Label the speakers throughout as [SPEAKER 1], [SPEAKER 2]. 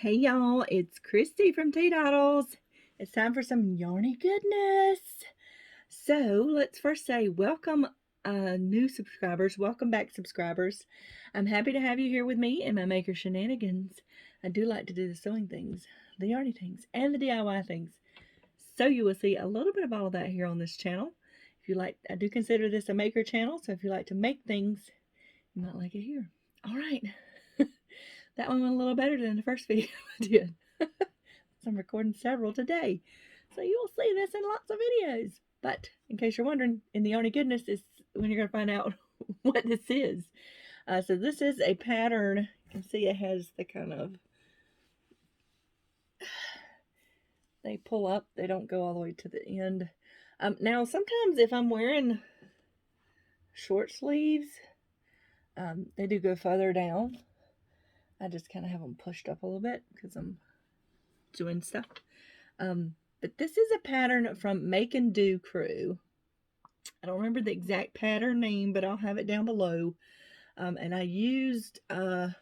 [SPEAKER 1] Hey y'all, it's Christy from Teadoddles. It's time for some yarny goodness. So let's first say welcome new subscribers, welcome back subscribers. I'm happy to have you here with me in my maker shenanigans. I do like to do the sewing things, the yarny things, and the DIY things. So you will see a little bit of all of that here on this channel. If you like, I do consider this a maker channel, so if you like to make things, you might like it here. All right. That one went a little better than the first video I did. So I'm recording several today. So you'll see this in lots of videos. But in case you're wondering, in the yarny goodness is when you're going to find out what this is. So this is a pattern. You can see it has the kind of, they pull up. They don't go all the way to the end. Now, sometimes if I'm wearing short sleeves, they do go further down. I just kind of have them pushed up a little bit because I'm doing stuff. But this is a pattern from Make and Do Crew. I don't remember the exact pattern name, but I'll have it down below. And I used, it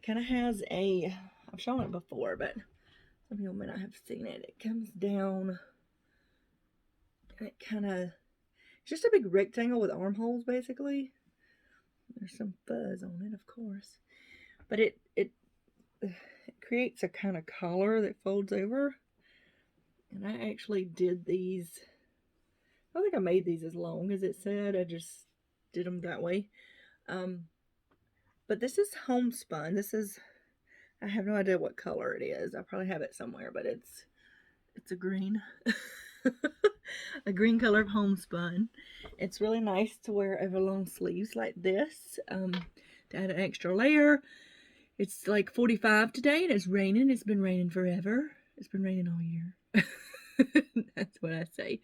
[SPEAKER 1] kind of has a, I've shown it before, but some people may not have seen it. It comes down, and it kind of, it's just a big rectangle with armholes, basically. There's some fuzz on it, of course. But it creates a kind of collar that folds over. And I actually did these, I don't think I made these as long as it said. I just did them that way. But this is homespun. This is, I have no idea what color it is. I probably have it somewhere, but it's a green. A green color of homespun. It's really nice to wear over long sleeves like this. To add an extra layer. It's like 45 today and it's raining. It's been raining forever. It's been raining all year. That's what I say.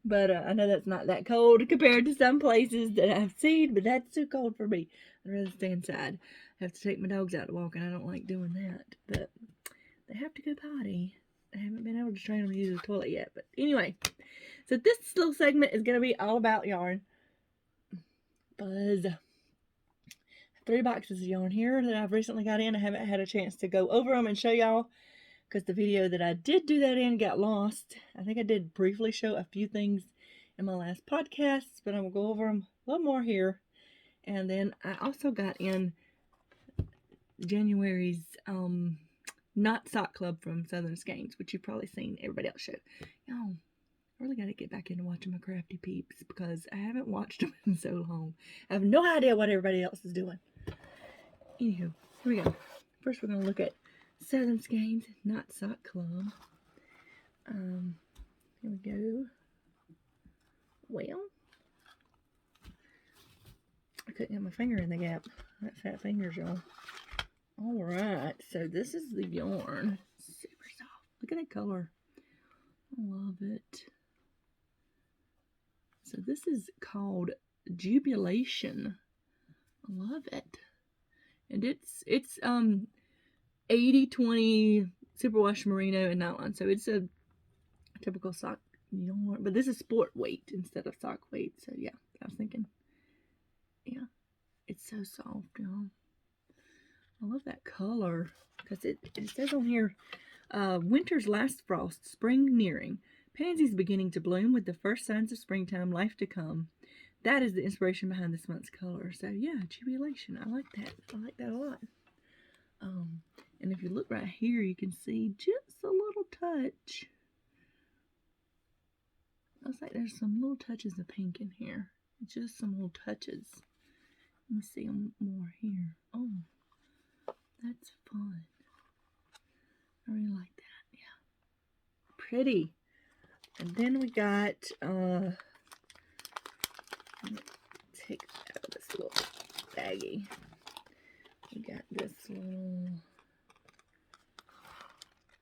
[SPEAKER 1] But I know that's not that cold compared to some places that I've seen, but that's too cold for me. I'd rather stay inside. I have to take my dogs out to walk, and I don't like doing that. But they have to go potty. I haven't been able to train them to use the toilet yet. But anyway, so this little segment is going to be all about yarn. Buzz. 3 boxes of yarn here that I've recently got in. I haven't had a chance to go over them and show y'all because the video that I did do that in got lost. I think I did briefly show a few things in my last podcast, but I'm going to go over them a little more here. And then I also got in January's Not Sock Club from Southern Skeins, which you've probably seen everybody else show. Y'all, I really got to get back into watching my crafty peeps because I haven't watched them in so long. I have no idea what everybody else is doing. Anywho, here we go. First, we're going to look at Southern Skeins, Not Sock Club. Here we go. Well, I couldn't get my finger in the gap. That fat fingers, y'all. Alright, so this is the yarn. Super soft. Look at that color. I love it. So this is called Jubilation. I love it. And it's 80-20 superwash merino and nylon. So it's a typical sock yarn, but this is sport weight instead of sock weight. So yeah, I was thinking, yeah, it's so soft, y'all. I love that color because it says on here, winter's last frost, spring nearing, pansies beginning to bloom with the first signs of springtime, life to come. That is the inspiration behind this month's color. So yeah, jubilation. I like that. I like that a lot. And if you look right here, you can see just a little touch. Looks like there's some little touches of pink in here. Just some little touches. Let me see them more here. Oh, that's fun. I really like that. Yeah. Pretty. And then we got, take out this little baggie. We got this little,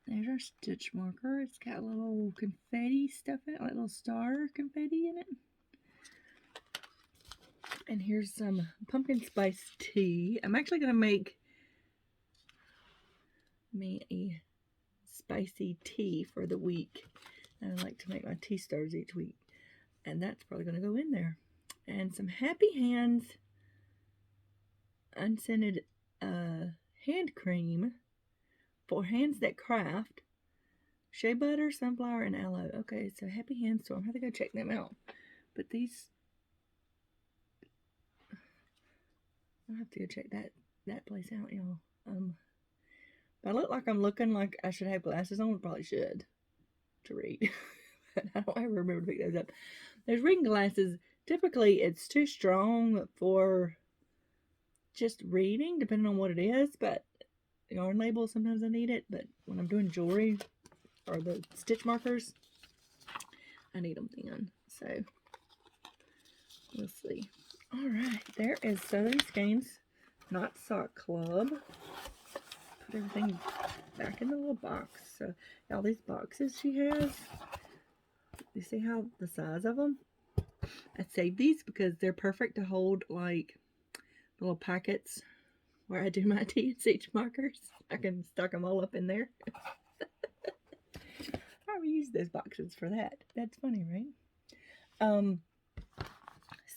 [SPEAKER 1] there's our stitch marker. It's got a little confetti stuff in it, like little star confetti in it. And here's some pumpkin spice tea. I'm actually going to make me a spicy tea for the week. I like to make my tea starters each week. And that's probably going to go in there. And some Happy Hands unscented hand cream For Hands That Craft. Shea butter, sunflower, and aloe. Okay, so Happy Hands Store. I'm going to have to go check them out. But these, I'll have to go check that place out, y'all. I look like I'm looking like I should have glasses on. Probably should to read. But I don't ever remember to pick those up. There's reading glasses. Typically, it's too strong for just reading, depending on what it is. But yarn labels, sometimes I need it. But when I'm doing jewelry or the stitch markers, I need them thin. So we'll see. All right, there is Southern Skeins Knot Sock Club. Put everything back in the little box. So all these boxes she has, you see how the size of them? I saved these because they're perfect to hold like little packets where I do my DMC markers. I can stock them all up in there. I will use those boxes for that. That's funny, right?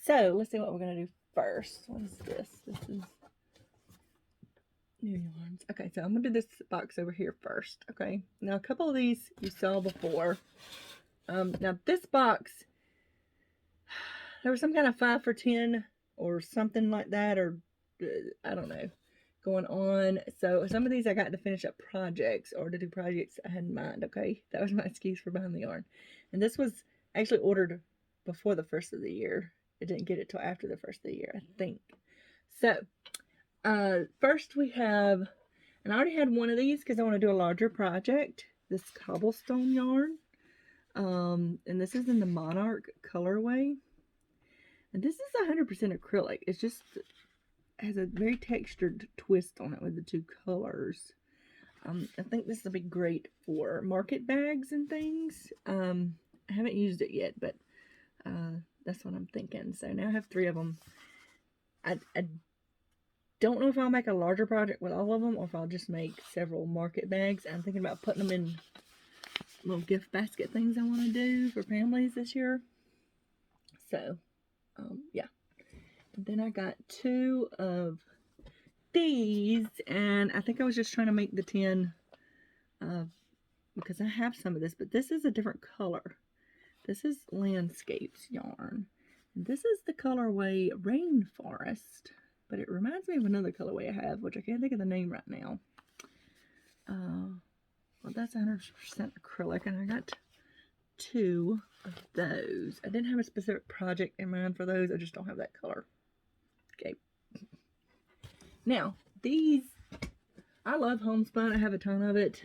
[SPEAKER 1] So let's see what we're gonna do first. What is this? This is new yarns. Okay, so I'm gonna do this box over here first. Okay, now a couple of these you saw before. Now this box, there was some kind of 5 for 10 or something like that, or I don't know, going on. So some of these I got to finish up projects or to do projects I had in mind. Okay, that was my excuse for buying the yarn. And this was actually ordered before the first of the year. It didn't get it till after the first of the year, I think. So first we have, and I already had one of these because I want to do a larger project, this Cobblestone yarn. And this is in the Monarch colorway. And this is 100% acrylic. It's just has a very textured twist on it with the two colors. I think this will be great for market bags and things. I haven't used it yet, but that's what I'm thinking. So now I have 3 of them. I don't know if I'll make a larger project with all of them or if I'll just make several market bags. I'm thinking about putting them in little gift basket things I want to do for families this year. So, yeah. And then I got 2 of these, and I think I was just trying to make the 10 because I have some of this, but this is a different color. This is Landscapes yarn. And this is the colorway Rainforest, but it reminds me of another colorway I have, which I can't think of the name right now. Well, that's 100% acrylic, and I got 2 of those. I didn't have a specific project in mind for those. I just don't have that color. Okay. Now, these, I love homespun. I have a ton of it.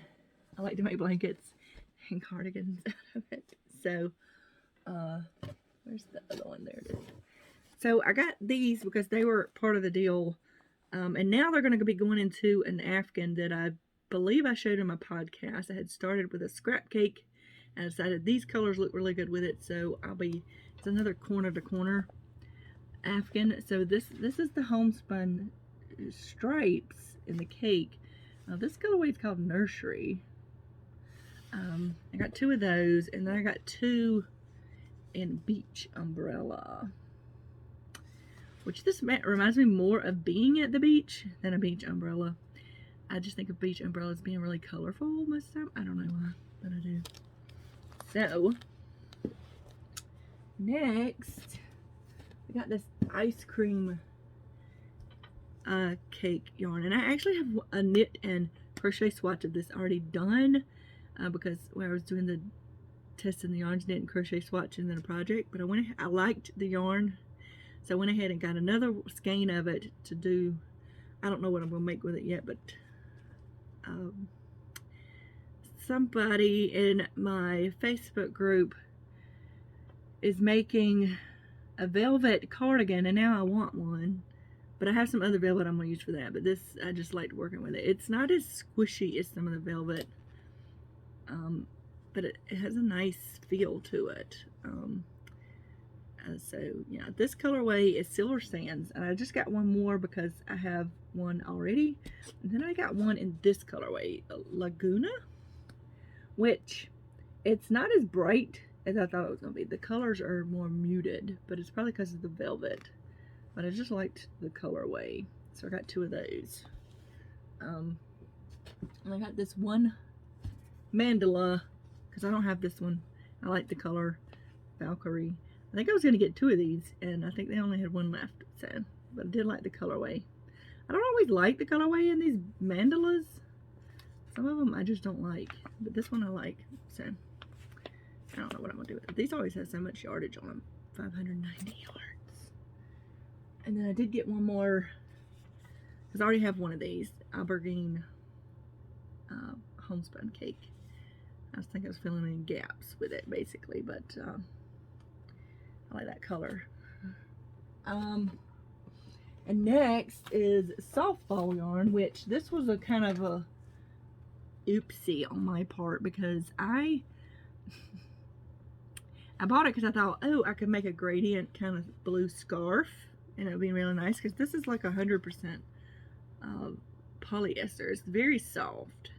[SPEAKER 1] I like to make blankets and cardigans out of it. So, where's the other one? There it is. So, I got these because they were part of the deal. And now they're going to be going into an Afghan that I believe I showed in my podcast. I had started with a scrap cake and I decided these colors look really good with it. So, it's another corner to corner Afghan. So, this is the homespun stripes in the cake. This colorway is called Nursery. I got 2 of those, and then I got 2 in Beach Umbrella, which this reminds me more of being at the beach than a beach umbrella. I just think of beach umbrellas being really colorful most of the time. I don't know why, but I do. So, next, we got this ice cream cake yarn, and I actually have a knit and crochet swatch of this already done because when I was doing the testing the yarns, knit and crochet swatch and then a project, but I liked the yarn, so I went ahead and got another skein of it to do. I don't know what I'm gonna make with it yet, but somebody in my Facebook group is making a velvet cardigan, and now I want one. But I have some other velvet I'm going to use for that. But this, I just liked working with it. It's not as squishy as some of the velvet. But it has a nice feel to it. So, yeah. This colorway is Silver Sands. And I just got one more because I have one already. And then I got one in this colorway, Laguna. Which, it's not as bright as I thought it was going to be. The colors are more muted. But it's probably because of the velvet. But I just liked the colorway. So I got 2 of those. And I got this one Mandala, because I don't have this one. I like the color Valkyrie. I think I was going to get 2 of these, and I think they only had 1 left, so, but I did like the colorway. I don't always like the colorway in these mandalas. Some of them I just don't like, but this one I like, so I don't know what I'm going to do with it. These always have so much yardage on them, 590 yards. And then I did get one more, because I already have one of these, Aubergine homespun cake. I think I was filling in gaps with it, basically, but I like that color. And next is softball yarn, which this was a kind of a oopsie on my part, because I bought it because I thought, oh, I could make a gradient kind of blue scarf, and it would be really nice, because this is like 100% polyester. It's very soft.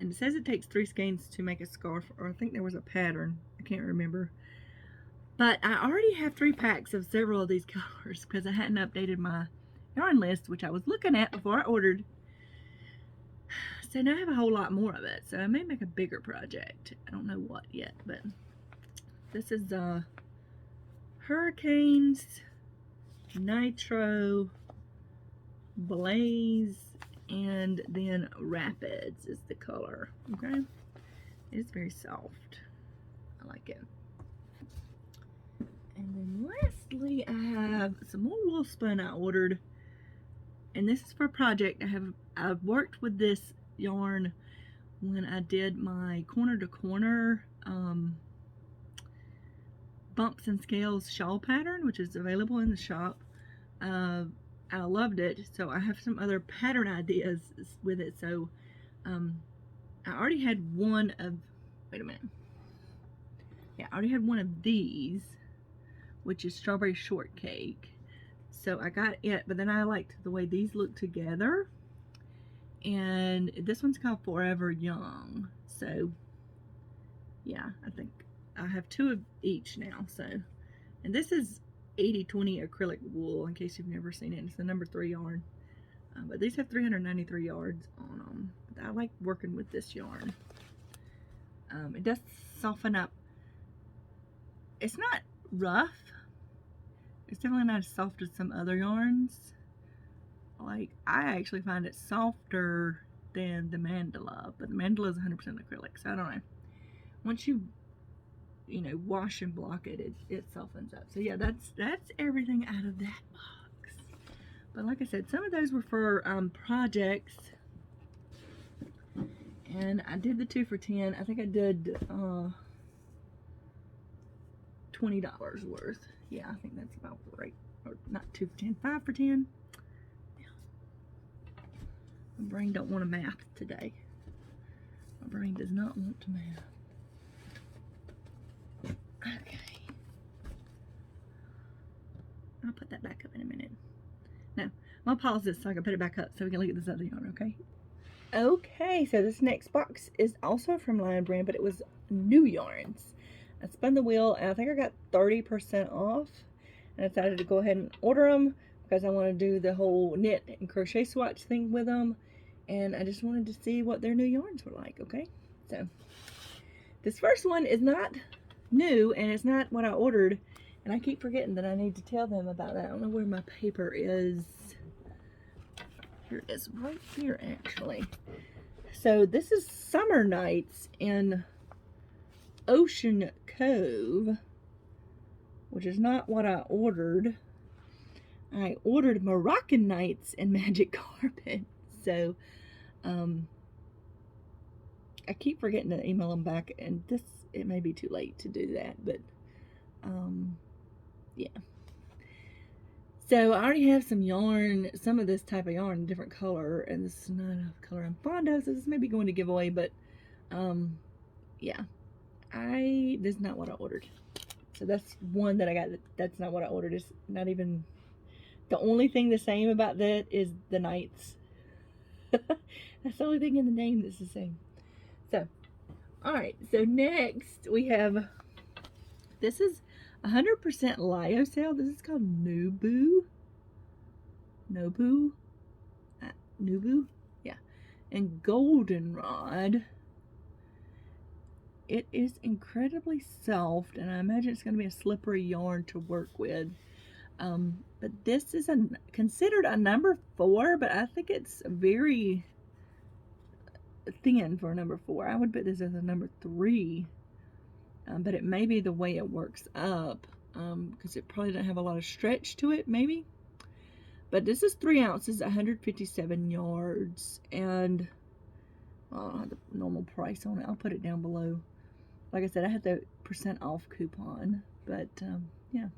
[SPEAKER 1] And it says it takes 3 skeins to make a scarf, or I think there was a pattern. I can't remember. But I already have 3 packs of several of these colors because I hadn't updated my yarn list, which I was looking at before I ordered. So now I have a whole lot more of it. So I may make a bigger project. I don't know what yet, but this is Hurricanes, Nitro, Blaze, and then Rapids is the color. Okay, it's very soft. I like it. And then lastly, I have some more Woolspun I ordered, and this is for a project. I've worked with this yarn when I did my corner to corner bumps and scales shawl pattern, which is available in the shop. I loved it, so I have some other pattern ideas with it. So I already had one of, wait a minute, yeah, I already had one of these, which is strawberry shortcake. So I got it, but then I liked the way these look together, and this one's called Forever Young. So yeah, I think I have 2 of each now. So, and this is 80/20 acrylic wool, in case you've never seen it. It's the number 3 yarn, but these have 393 yards on them. I like working with this yarn. It does soften up. It's not rough. It's definitely not as soft as some other yarns. Like, I actually find it softer than the Mandala, but the Mandala is 100% acrylic, so I don't know. Once you know, wash and block it, it softens up. So yeah, that's everything out of that box. But like I said, some of those were for projects, and I did the 2 for $10. I think I did $20 worth. Yeah, I think that's about right. Or not 2 for $10, 5 for $10. Yeah. My brain don't want to math today. My brain does not want to math. Okay. I'll put that back up in a minute. No, I'm gonna pause this so I can put it back up so we can look at this other yarn, okay? Okay, so this next box is also from Lion Brand, but it was new yarns. I spun the wheel, and I think I got 30% off, and I decided to go ahead and order them because I want to do the whole knit and crochet swatch thing with them, and I just wanted to see what their new yarns were like, okay? So, this first one is not new, and it's not what I ordered, and I keep forgetting that I need to tell them about that. I don't know where my paper is. Here it is, right here actually. So this is Summer Nights in Ocean Cove, which is not what I ordered. I ordered Moroccan Nights in Magic Carpet. So I keep forgetting to email them back, and it may be too late to do that, but yeah. So I already have some yarn, some of this type of yarn, a different color, and this is not a color I'm fond of, so this may be going to giveaway, but yeah, this is not what I ordered. So that's one that I got. That's not what I ordered. It's not even, the only thing the same about that is the nights. That's the only thing in the name that's the same. So, alright, so next we have, this is 100% lyocell. This is called Nuboo. Nuboo. and goldenrod. It is incredibly soft, and I imagine it's going to be a slippery yarn to work with. But this is considered a number 4, but I think it's very thin for a number 4. I would put this as a number 3, but it may be the way it works up, because it probably doesn't have a lot of stretch to it, maybe. But this is 3 ounces, 157 yards, and I don't have the normal price on it. I'll put it down below. Like I said, I had the % off coupon, but yeah,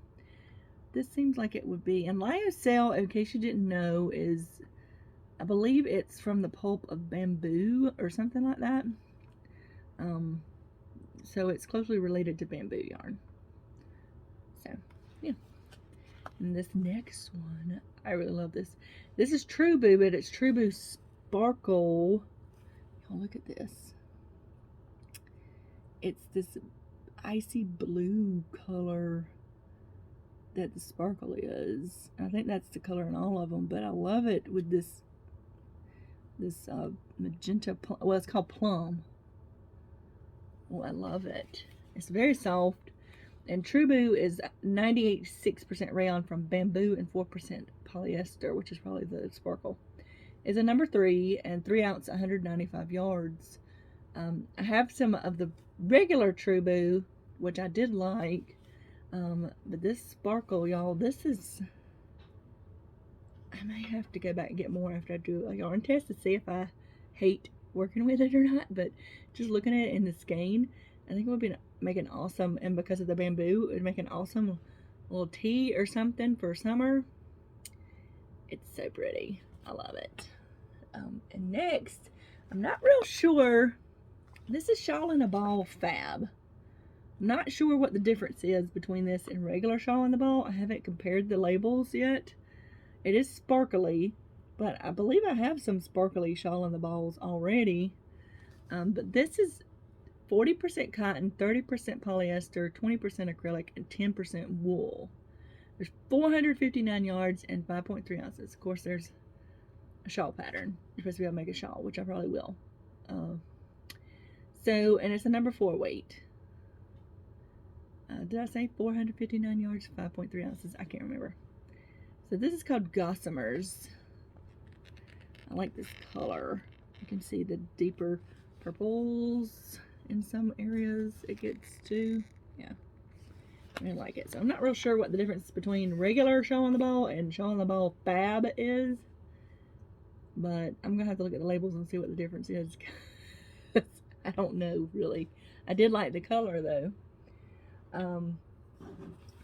[SPEAKER 1] this seems like it would be. And lyocell, in case you didn't know, is, I believe it's from the pulp of bamboo or something like that. So it's closely related to bamboo yarn. So yeah. And this next one, I really love this. This is Truboo, but it's Truboo Sparkle. Oh, look at this. It's this icy blue color that the sparkle is. I think that's the color in all of them, but I love it with this magenta, well, it's called plum. Oh, I love it. It's very soft, and Truboo is 98.6% rayon from bamboo and 4% polyester, which is probably the sparkle. Is a number 3 and 3 ounce, 195 yards. I have some of the regular Truboo, which I did like, but this sparkle, y'all, this is, I may have to go back and get more after I do a yarn test to see if I hate working with it or not. But just looking at it in the skein, I think it would be make an awesome, and because of the bamboo, it would make an awesome little tee or something for summer. It's so pretty. I love it. And next, I'm not real sure. This is Shawl in a Ball Fab. I'm not sure what the difference is between this and regular Shawl in the Ball. I haven't compared the labels yet. It is sparkly, but I believe I have some sparkly Shawl in the Balls already. But this is 40% cotton, 30% polyester, 20% acrylic, and 10% wool. There's 459 yards and 5.3 ounces. Of course, there's a shawl pattern. You're supposed to be able to make a shawl, which I probably will. And it's a number 4 weight. Did I say 459 yards, 5.3 ounces? I can't remember. So this is called Gossamers. I like this color. You can see the deeper purples in some areas it gets to. Yeah, I really like it. So I'm not real sure what the difference between regular Shawl in the Ball and Shawl in the Ball Fab is, but I'm gonna have to look at the labels and see what the difference is. I don't know really. I did like the color though.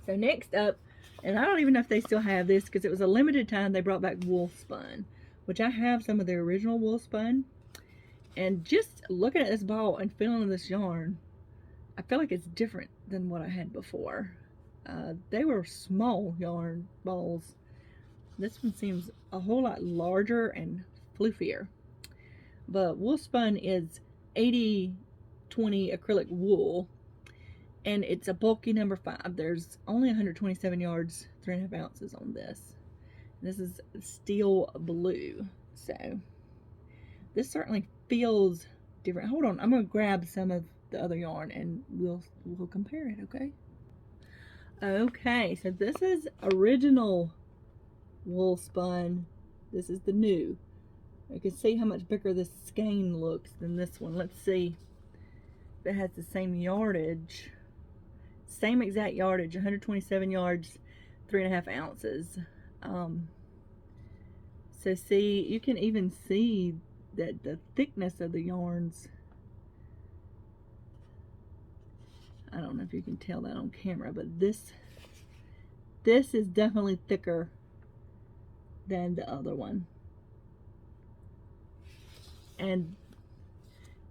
[SPEAKER 1] So next up, and I don't even know if they still have this because it was a limited time, they brought back Woolspun, which I have some of the original Woolspun. And just looking at this ball and feeling this yarn, I feel like it's different than what I had before. They were small yarn balls. This one seems a whole lot larger and fluffier. But Woolspun is 80-20 acrylic wool, and it's a bulky number 5. There's only 127 yards, 3.5 ounces on this. This is steel blue, so this certainly feels different. Hold on, I'm gonna grab some of the other yarn and we'll compare it. Okay, so this is original Woolspun. This is the new. You can see how much bigger this skein looks than this one. Let's see if it has the same yardage. Same exact yardage, 127 yards, 3.5 ounces. So see, you can even see that the thickness of the yarns, I don't know if you can tell that on camera, but this is definitely thicker than the other one. And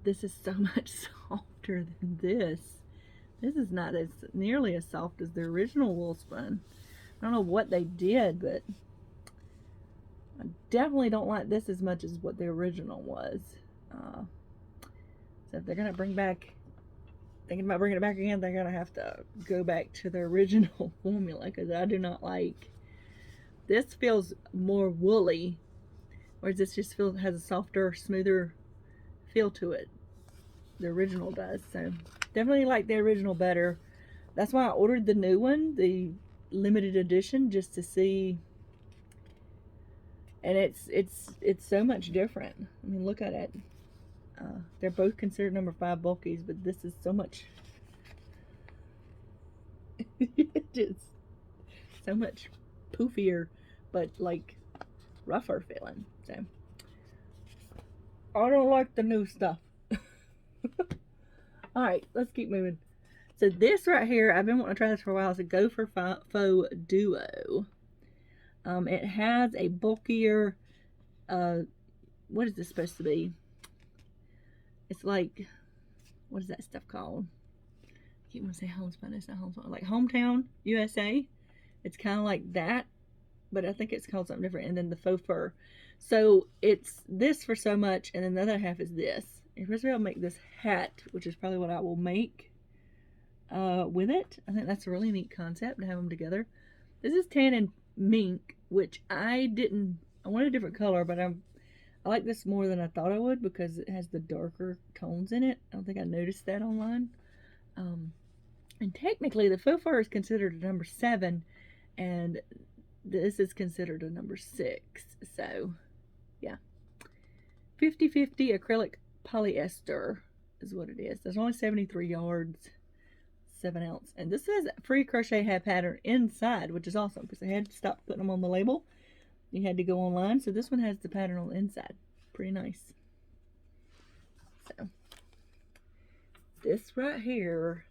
[SPEAKER 1] this is so much softer than this. This is not as nearly as soft as the original Woolspun. I don't know what they did, but I definitely don't like this as much as what the original was. So if they're gonna bring back, thinking about bringing it back again, they're gonna have to go back to the original formula, because I do not like. This feels more woolly Whereas this just has a softer, smoother feel to it. The original does. So definitely like the original better. That's why I ordered the new one, the limited edition, just to see. And it's so much different. I mean, look at it. They're both considered number 5 bulkies, but this is so much. Just so much poofier, but like rougher feeling. So I don't like the new stuff. All right, let's keep moving. So this right here, I've been wanting to try this for a while. It's a Go For Faux Duo. It has a bulkier, what is this supposed to be? It's like, what is that stuff called? I keep wanting to say Homespun. It's not Homespun. Like Hometown USA. It's kind of like that, but I think it's called something different. And then the faux fur. So it's this for so much, and then the other half is this. And first of all, I'll make this hat, which is probably what I will make with it. I think that's a really neat concept to have them together. This is tan and mink, which I wanted a different color, but I like this more than I thought I would because it has the darker tones in it. I don't think I noticed that online. And technically, the faux fur is considered a number 7, and this is considered a number 6. So, yeah. 50-50 acrylic polyester is what it is. There's only 73 yards, 7 ounce. And this says free crochet hat pattern inside, which is awesome because they had to stop putting them on the label. You had to go online. So this one has the pattern on the inside. Pretty nice. So, this right here,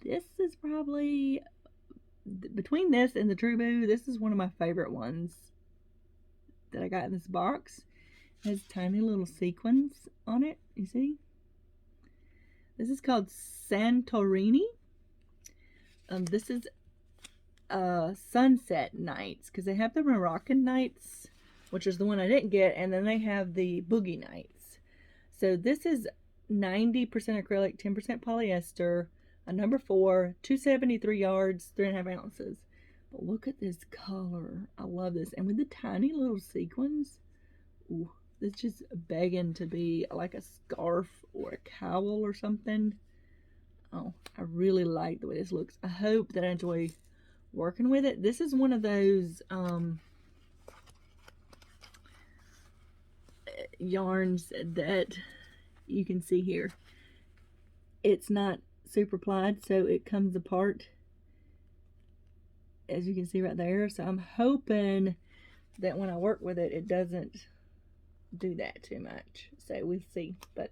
[SPEAKER 1] this is probably, between this and the Truboo, this is one of my favorite ones that I got in this box. It has tiny little sequins on it. You see? This is called Santorini. This is Sunset Nights, because they have the Moroccan Nights, which is the one I didn't get, and then they have the Boogie Nights. So this is 90% acrylic, 10% polyester, a number 4, 273 yards, 3.5 ounces. But look at this color. I love this. And with the tiny little sequins, ooh, it's just begging to be like a scarf or a cowl or something. Oh, I really like the way this looks. I hope that I enjoy working with it. This is one of those yarns that you can see here. It's not super plied, so it comes apart, as you can see right there. So I'm hoping that when I work with it, it doesn't do that too much. So we'll see. But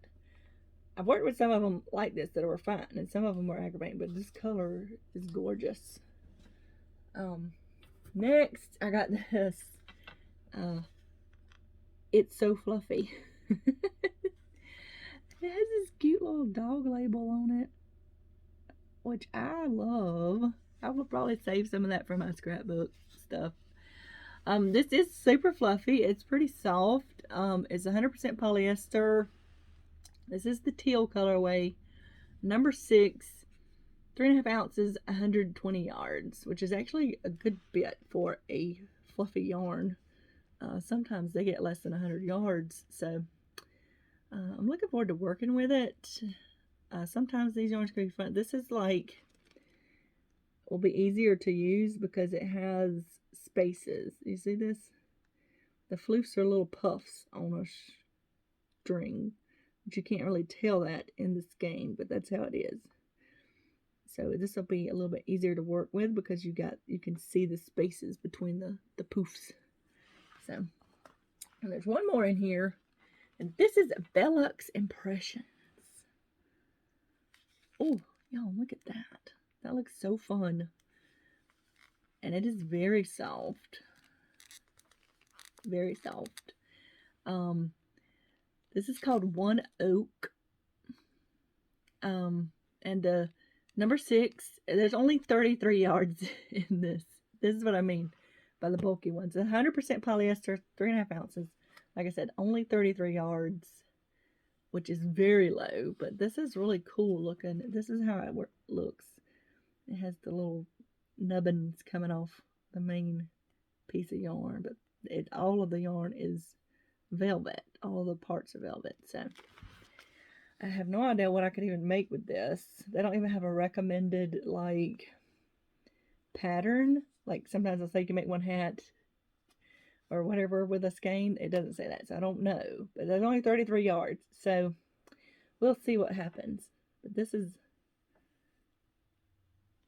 [SPEAKER 1] I've worked with some of them like this that were fine, and some of them were aggravating, but this color is gorgeous. Next I got this It's So Fluffy. It has this cute little dog label on it, which I love. I will probably save some of that for my scrapbook stuff. This is super fluffy. It's pretty soft. It's 100% polyester. This is the teal colorway, number 6, 3.5 ounces, 120 yards, which is actually a good bit for a fluffy yarn. Sometimes they get less than 100 yards, so I'm looking forward to working with it. Sometimes these yarns can be fun. This is like, will be easier to use because it has spaces. You see this? The floofs are little puffs on a string, but you can't really tell that in the skein, but that's how it is. So this will be a little bit easier to work with because you can see the spaces between the poofs. So, and there's one more in here, and this is Vel-uxe Impressions. Oh, y'all, look at that. That looks so fun. And it is very soft. Very soft. This is called One Oak. And number 6, there's only 33 yards in this. This is what I mean by the bulky ones. 100% polyester, 3.5 ounces. Like I said, only 33 yards, which is very low, but this is really cool looking. This is how it looks. It has the little nubbins coming off the main piece of yarn, but All of the yarn is velvet. All the parts are velvet. So I have no idea what I could even make with this. They don't even have a recommended like pattern. Like sometimes they'll say you can make one hat or whatever with a skein. It doesn't say that, so I don't know. But there's only 33 yards, so we'll see what happens. But this is,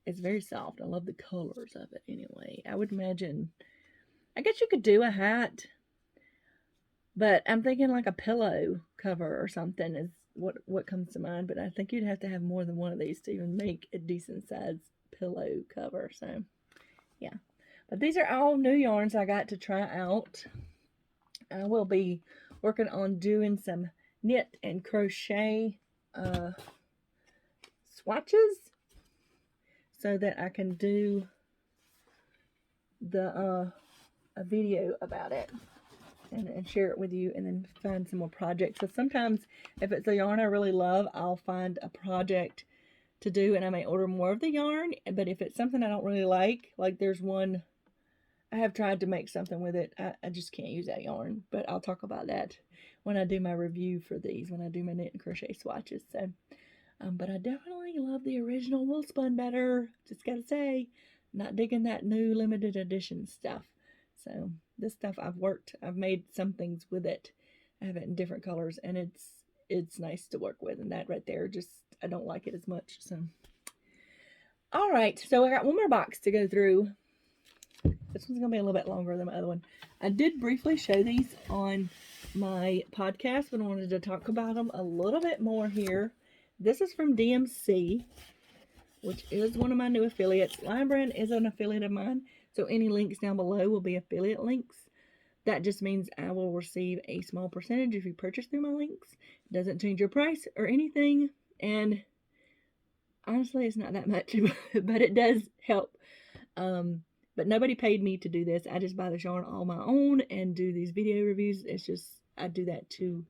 [SPEAKER 1] it's very soft. I love the colors of it anyway. I would imagine, I guess you could do a hat, but I'm thinking like a pillow cover or something is what comes to mind. But I think you'd have to have more than one of these to even make a decent sized pillow cover. So yeah, but these are all new yarns I got to try out. I will be working on doing some knit and crochet swatches so that I can do the a video about it and share it with you, and then find some more projects. So sometimes if it's a yarn I really love, I'll find a project to do and I may order more of the yarn. But if it's something I don't really like there's one I have tried to make something with it, I just can't use that yarn, but I'll talk about that when I do my review for these, when I do my knit and crochet swatches. So but I definitely love the original Woolspun better, just gotta say. Not digging that new limited edition stuff. So this stuff I've made some things with it. I have it in different colors, and it's nice to work with. And that right there, just I don't like it as much. So all right, so I got one more box to go through. This one's gonna be a little bit longer than my other one. I did briefly show these on my podcast, but I wanted to talk about them a little bit more here. This is from DMC, which is one of my new affiliates. Lion Brand is an affiliate of mine, so any links down below will be affiliate links. That just means I will receive a small percentage if you purchase through my links. It doesn't change your price or anything, and honestly, it's not that much, but it does help. But nobody paid me to do this. I just buy the yarn on my own and do these video reviews. It's just, I do that to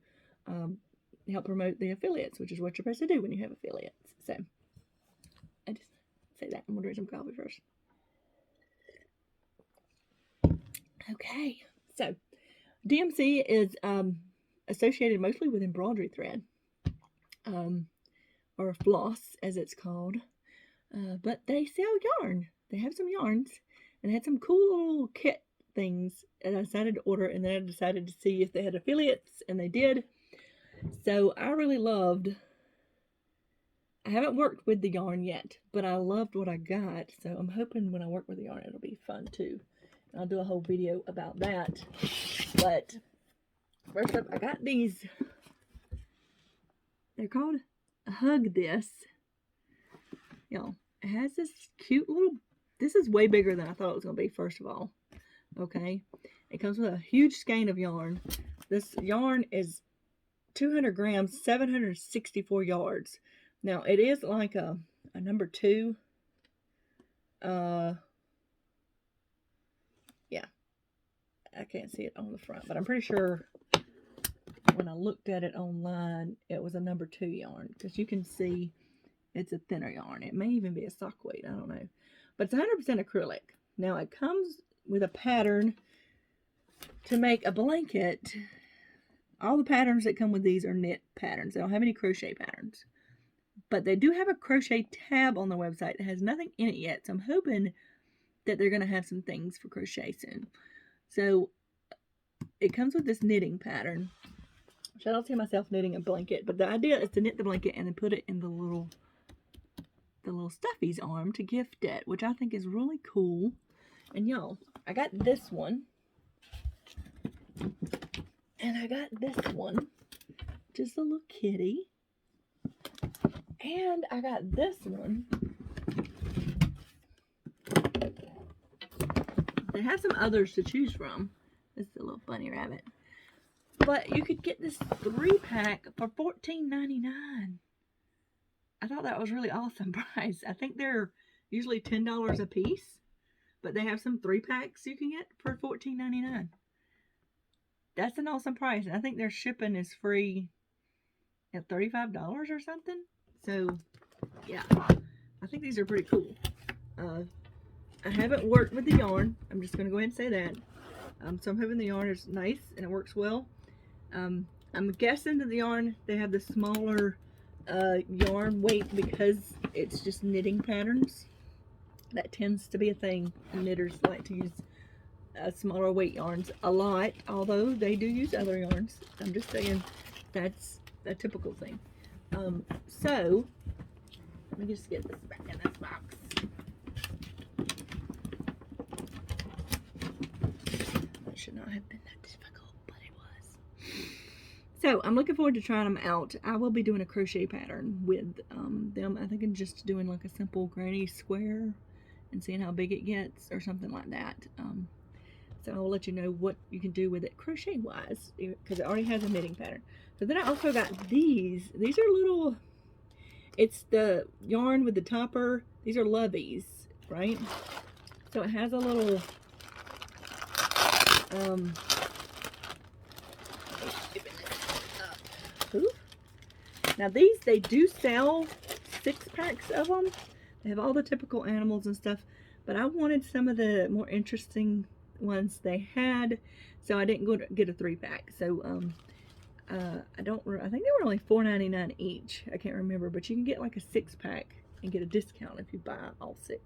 [SPEAKER 1] help promote the affiliates, which is what you're supposed to do when you have affiliates. So I just say that. I'm gonna drink some coffee first. Okay, so DMC is associated mostly with embroidery thread, or floss as it's called, but they sell yarn. They have some yarns, and they had some cool little kit things, and I decided to order, and then I decided to see if they had affiliates, and they did. So I really loved, I haven't worked with the yarn yet, but I loved what I got, so I'm hoping when I work with the yarn it'll be fun too. I'll do a whole video about that. But first up, I got these. They're called Hug This. Y'all, it has this cute little, this is way bigger than I thought it was going to be, first of all. Okay. It comes with a huge skein of yarn. This yarn is 200 grams, 764 yards. Now, it is like a number 2. Yeah. I can't see it on the front, but I'm pretty sure when I looked at it online, it was a number 2 yarn, because you can see it's a thinner yarn. It may even be a sock weight, I don't know. But it's 100% acrylic. Now, it comes with a pattern to make a blanket. All the patterns that come with these are knit patterns. They don't have any crochet patterns. But they do have a crochet tab on their website. It has nothing in it yet, so I'm hoping that they're going to have some things for crochet soon. So it comes with this knitting pattern, which I don't see myself knitting a blanket, but the idea is to knit the blanket and then put it in the little stuffy's arm to gift it, which I think is really cool. And y'all, I got this one, and I got this one, just a little kitty, and I got this one. They have some others to choose from. This is a little bunny rabbit. But you could get this 3-pack for $14.99. I thought that was really awesome price. I think they're usually $10 a piece, but they have some 3-packs you can get for $14.99. That's an awesome price. I think their shipping is free at $35 or something. So, yeah, I think these are pretty cool. I haven't worked with the yarn. I'm just going to go ahead and say that. So I'm hoping the yarn is nice and it works well. I'm guessing that the yarn, they have the smaller yarn weight because it's just knitting patterns. That tends to be a thing. Knitters like to use smaller weight yarns a lot, although they do use other yarns. I'm just saying that's a typical thing. So let me just get this back in this box. That should not have been that difficult, but it was. So I'm looking forward to trying them out. I will be doing a crochet pattern with them. I think I'm just doing like a simple granny square and seeing how big it gets or something like that. So I'll let you know what you can do with it crochet wise, because it already has a knitting pattern. So then I also got these. These are little, it's the yarn with the topper. These are loveys, right? So it has a little, now these, they do sell 6 packs of them. They have all the typical animals and stuff, but I wanted some of the more interesting ones they had, so I didn't go to get a 3-pack. So I think they were only $4.99 each. I can't remember, but you can get like a 6-pack and get a discount if you buy all 6.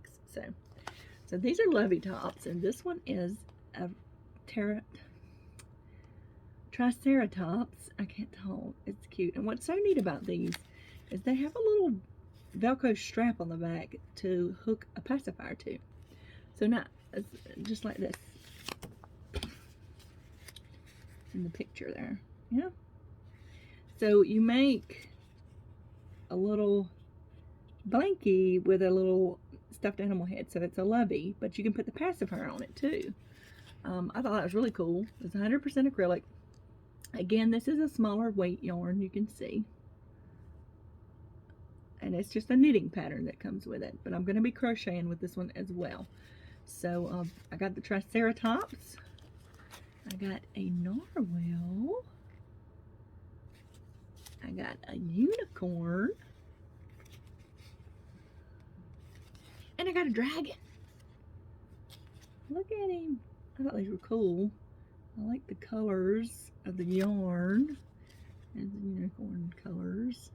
[SPEAKER 1] So these are lovey tops, and this one is a Triceratops. I can't tell. It's cute. And what's so neat about these is they have a little Velcro strap on the back to hook a pacifier to. So not just like this in the picture there. Yeah. So you make a little blankie with a little stuffed animal head. So it's a lovey, but you can put the pacifier on it too. I thought that was really cool. It's 100% acrylic. Again, this is a smaller weight yarn, you can see. And it's just a knitting pattern that comes with it. But I'm going to be crocheting with this one as well. So I got the Triceratops. I got a narwhal. I got a unicorn. And I got a dragon. Look at him. I thought these were cool. I like the colors of the yarn. And the unicorn colors.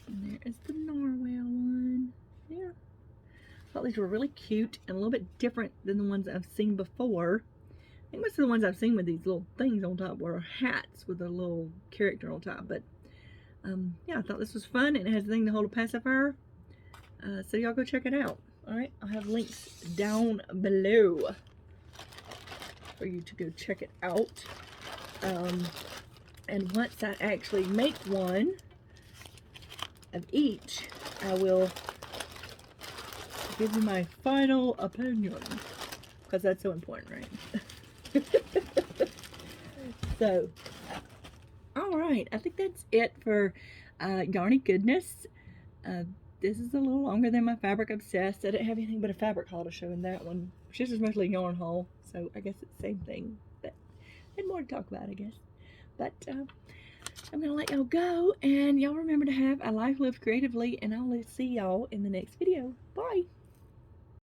[SPEAKER 1] And there is the narwhal one. Yeah. I thought these were really cute and a little bit different than the ones I've seen before. I think most of the ones I've seen with these little things on top were hats with a little character on top. But yeah, I thought this was fun, and it has a thing to hold a pacifier. So y'all go check it out. Alright, I'll have links down below for you to go check it out. And once I actually make one of each, I will give you my final opinion, because that's so important, right? So, alright, I think that's it for Yarny Goodness. This is a little longer than my Fabric Obsessed. I didn't have anything but a fabric haul to show in that one. This is mostly yarn haul, so I guess it's the same thing. But I had more to talk about, I guess. But I'm going to let y'all go, and y'all remember to have a life lived creatively, and I'll see y'all in the next video. Bye!